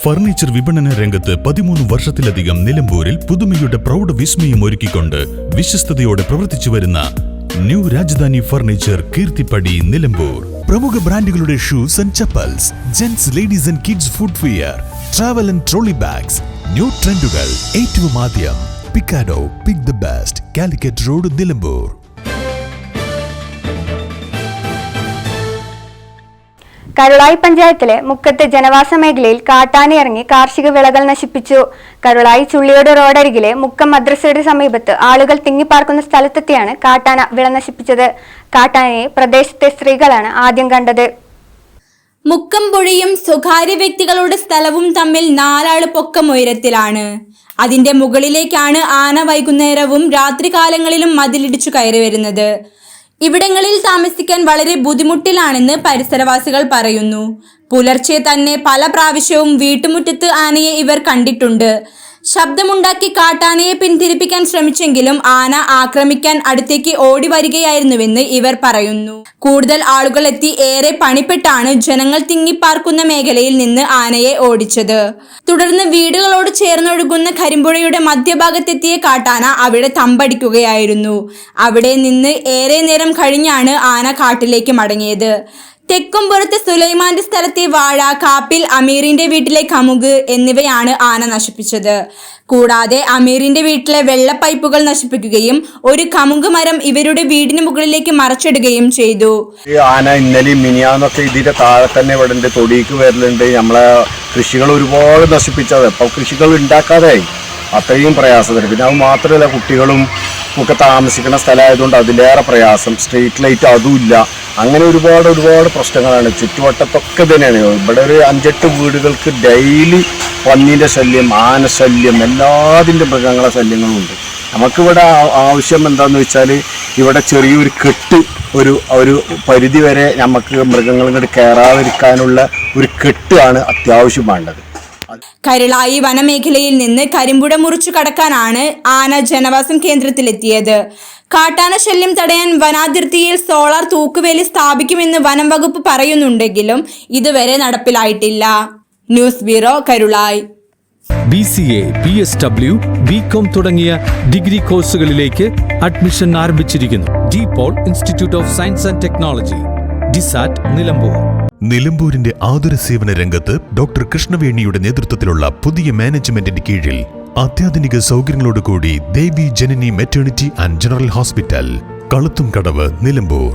Furniture വിപണന രംഗത്ത് 13 വർഷത്തിലധികം നിലമ്പൂരിൽ പുതുമയുടെ പ്രൗഢ വിസ്മയം ഒരുക്കിക്കൊണ്ട് വിശ്വസ്തയോടെ പ്രവർത്തിച്ചു വരുന്ന ന്യൂ രാജധാനി ഫർണിച്ചർ കീർത്തിപ്പടി നിലമ്പൂർ. പ്രമുഖ ബ്രാൻഡുകളുടെ shoes and chappals, gents, ladies and kids footwear, travel and trolley bags, new ട്രെൻഡുകൾ ഏറ്റവും ആദ്യം. Pickado, pick the best, Calicut road, Nilambur. Karulai പഞ്ചായത്തിലെ മുക്കത്ത് ജനവാസ മേഖലയിൽ കാട്ടാനയിറങ്ങി കാർഷിക വിളകൾ നശിപ്പിച്ചു. കരുളായി ചുള്ളിയോട് റോഡരികിലെ മുക്കം മദ്രസയുടെ സമീപത്ത് ആളുകൾ തിങ്ങിപ്പാർക്കുന്ന സ്ഥലത്തെത്തിയാണ് കാട്ടാന വിള നശിപ്പിച്ചത്. കാട്ടാനയെ പ്രദേശത്തെ സ്ത്രീകളാണ് ആദ്യം കണ്ടത്. മുക്കം പുഴയും സ്വകാര്യ വ്യക്തികളുടെ സ്ഥലവും തമ്മിൽ 4 ആള് പൊക്കം ഉയരത്തിലാണ്. അതിന്റെ മുകളിലേക്കാണ് ആന വൈകുന്നേരവും രാത്രികാലങ്ങളിലും മതിലിടിച്ചു കയറി വരുന്നത്. ഇവിടങ്ങളിൽ താമസിക്കാൻ വളരെ ബുദ്ധിമുട്ടിലാണെന്ന് പരിസരവാസികൾ പറയുന്നു. പുലർച്ചെ തന്നെ പല പ്രാവശ്യവും വീട്ടുമുറ്റത്ത് ആനയെ ഇവർ കണ്ടിട്ടുണ്ട്. ശബ്ദമുണ്ടാക്കി കാട്ടാനയെ പിന്തിരിപ്പിക്കാൻ ശ്രമിച്ചെങ്കിലും ആന ആക്രമിക്കാൻ അടുത്തേക്ക് ഓടി വരികയായിരുന്നുവെന്ന് ഇവർ പറയുന്നു. കൂടുതൽ ആളുകൾ എത്തി ഏറെ പണിപ്പെട്ടാണ് ജനങ്ങൾ തിങ്ങിപ്പാർക്കുന്ന മേഖലയിൽ നിന്ന് ആനയെ ഓടിച്ചത്. തുടർന്ന് വീടുകളോട് ചേർന്നൊഴുകുന്ന കരിമ്പുഴയുടെ മധ്യഭാഗത്തെത്തിയ കാട്ടാന അവിടെ തമ്പടിക്കുകയായിരുന്നു. അവിടെ നിന്ന് ഏറെ നേരം കഴിഞ്ഞാണ് ആന കാട്ടിലേക്ക് മടങ്ങിയത്. തെക്കുംപുറത്ത് സുലൈമാന്റെ സ്ഥലത്തെ വാഴ, കാപ്പിൽ അമീറിന്റെ വീട്ടിലെ കമുക് എന്നിവയാണ് ആന നശിപ്പിച്ചത്. കൂടാതെ അമീറിന്റെ വീട്ടിലെ വെള്ള പൈപ്പുകൾ നശിപ്പിക്കുകയും ഒരു കമുക് മരം ഇവരുടെ വീടിന് മുകളിലേക്ക് മറച്ചിടുകയും ചെയ്തു. ആന ഇന്നലെയും മിനിയാന്നൊക്കെ ഇതിന്റെ താഴെ തന്നെ ഇവിടെ തൊടിക്ക് വരലുണ്ട്. നമ്മളെ കൃഷികൾ ഒരുപാട് നശിപ്പിച്ചത്. ഇപ്പൊ കൃഷികൾ ഉണ്ടാക്കാതെ അത്രയും പ്രയാസത്തിന്. പിന്നെ അത് മാത്രമല്ല, കുട്ടികളും ഒക്കെ താമസിക്കുന്ന സ്ഥലമായതുകൊണ്ട് അതിലേറെ പ്രയാസം. സ്ട്രീറ്റ് ലൈറ്റ് അതുമില്ല. അങ്ങനെ ഒരുപാട് പ്രശ്നങ്ങളാണ് ചുറ്റുവട്ടത്തൊക്കെ തന്നെയാണ്. ഇവിടെ ഒരു 5-8 വീടുകൾക്ക് ഡെയിലി പന്നീൻ്റെ ശല്യം, ആന ശല്യം, എല്ലാതിൻ്റെ മൃഗങ്ങളെ ശല്യങ്ങളും ഉണ്ട്. നമുക്കിവിടെ ആവശ്യം എന്താണെന്ന് വെച്ചാൽ ഇവിടെ ചെറിയൊരു കെട്ട്, ഒരു പരിധി വരെ നമുക്ക് മൃഗങ്ങൾ ഇങ്ങോട്ട് കയറാതിരിക്കാനുള്ള ഒരു കെട്ടാണ് അത്യാവശ്യം വേണ്ടത്. കരുളായി വനമേഖലയിൽ നിന്ന് കരിമ്പുഴ മുറിച്ചു കടക്കാനാണ് ആന ജനവാസം കേന്ദ്രത്തിലെത്തിയത്. കാട്ടാന ശല്യം തടയാൻ വനാതിർത്തിയിൽ സോളാർ തൂക്കുവേലി സ്ഥാപിക്കുമെന്ന് വനം വകുപ്പ് പറയുന്നുണ്ടെങ്കിലും ഇതുവരെ നടപ്പിലായിട്ടില്ല. News bureau, Karulai. BCA, PSW, BCom തുടങ്ങിയ ഡിഗ്രി കോഴ്സുകളിലേക്ക് അഡ്മിഷൻ ആരംഭിച്ചിരിക്കുന്നു. DPOL institute of science and technology, DSAT, Nilambur. നിലമ്പൂരിന്റെ ആതുര സേവന രംഗത്ത് ഡോക്ടർ കൃഷ്ണവേണിയുടെ നേതൃത്വത്തിലുള്ള പുതിയ മാനേജ്മെന്റിന്റെ കീഴിൽ അത്യാധുനിക സൗകര്യങ്ങളോടുകൂടി Devi Janani maternity and general hospital, Kaluthumkadavu, Nilambur.